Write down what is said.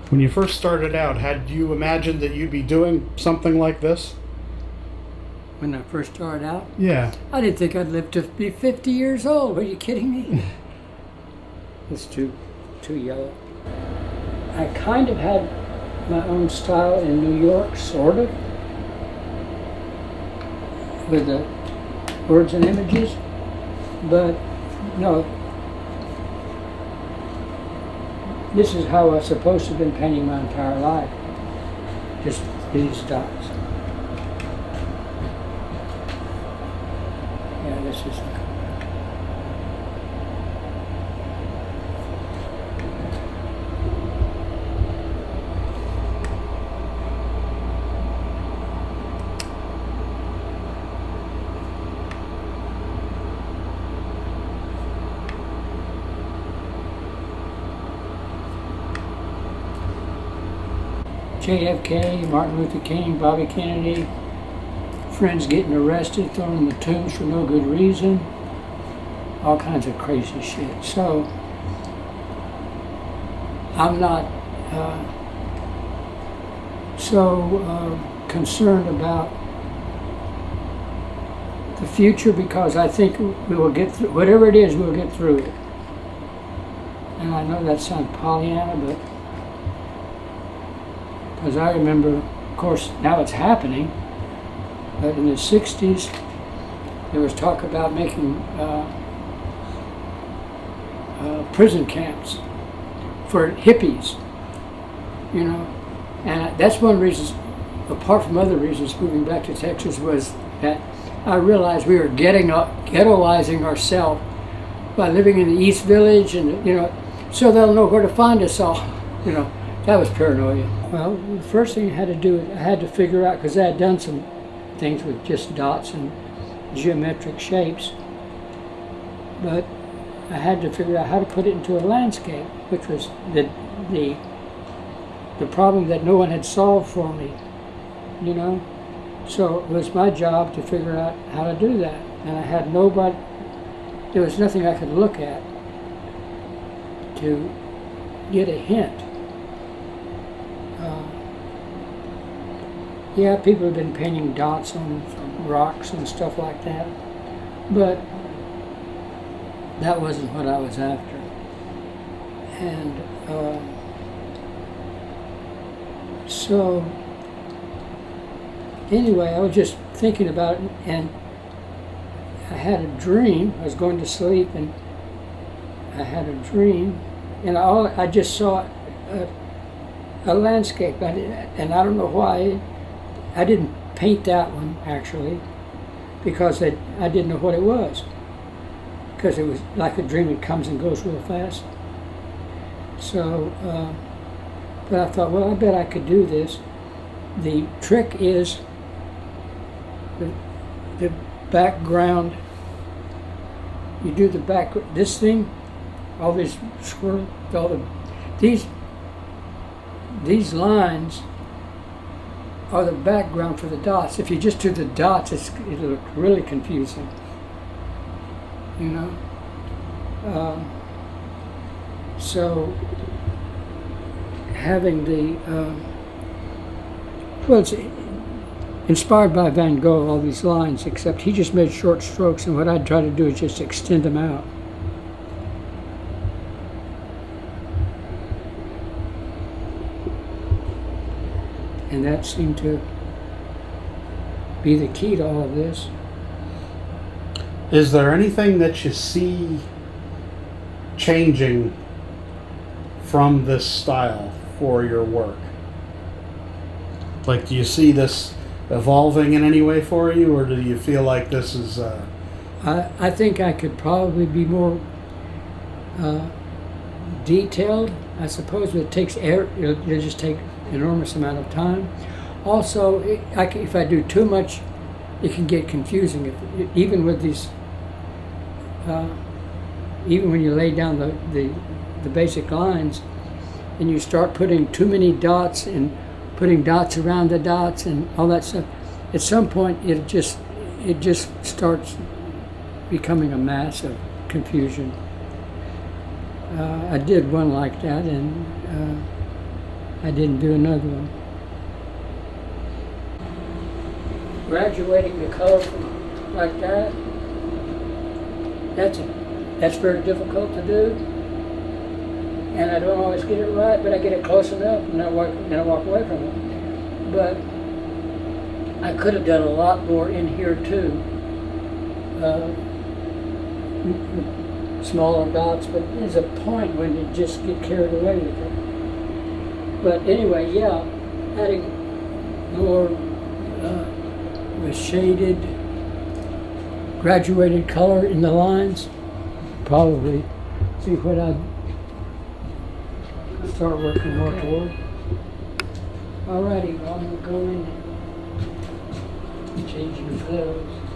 When you first started out, had you imagined that you'd be doing something like this? When I first started out, Yeah. I didn't think I'd live to be 50 years old. Are you kidding me? It's too yellow. I kind of had my own style in New York, sort of, with the words and images, but no, this is how I've supposed to have been painting my entire life, just these dots. Yeah, this is JFK, Martin Luther King, Bobby Kennedy, friends getting arrested, thrown in the tombs for no good reason, all kinds of crazy shit. So I'm not concerned about the future, because I think we will get through whatever it is. We'll get through it. And I know that sounds Pollyanna, but because I remember, of course, now it's happening, but in the 60s, there was talk about making prison camps for hippies, you know. And that's one reason, apart from other reasons, moving back to Texas, was that I realized we were ghettoizing ourselves by living in the East Village, and, you know, so they'll know where to find us all, you know. That was paranoia. Well, the first thing I had to do, I had to figure out, because I had done some things with just dots and geometric shapes, but I had to figure out how to put it into a landscape, which was the problem that no one had solved for me, you know. So it was my job to figure out how to do that, and I had nobody. There was nothing I could look at to get a hint. Yeah, people have been painting dots on rocks and stuff like that, but that wasn't what I was after. And so anyway, I was just thinking about it, and I had a dream. I was going to sleep, and I had a dream, and I just saw a landscape, and I don't know why. I didn't paint that one, actually, because I didn't know what it was, because it was like a dream. It comes and goes real fast. So, but I thought, well, I bet I could do this. The trick is the background. You do the back, this thing, all these swirl, these lines are the background for the dots. If you just do the dots, it'll look really confusing, you know. So having the well, it's inspired by Van Gogh, all these lines, except he just made short strokes, and what I'd try to do is just extend them out. And that seemed to be the key to all of this. Is there anything that you see changing from this style for your work? Like, do you see this evolving in any way for you, or do you feel like this is... I think I could probably be more detailed. I suppose it takes it'll just take an enormous amount of time. Also, if I do too much, it can get confusing. Even with these, even when you lay down the basic lines, and you start putting too many dots and putting dots around the dots and all that stuff, at some point it just starts becoming a mass of confusion. I did one like that, and I didn't do another one. Graduating the color from like that, that's very difficult to do. And I don't always get it right, but I get it close enough, and I walk away from it. But I could have done a lot more in here too. Smaller dots, but there's a point when you just get carried away with it. But anyway, yeah, adding more with shaded, graduated color in the lines, probably see what I'd start working more toward. Alrighty, well, I'm going to go in and change your clothes.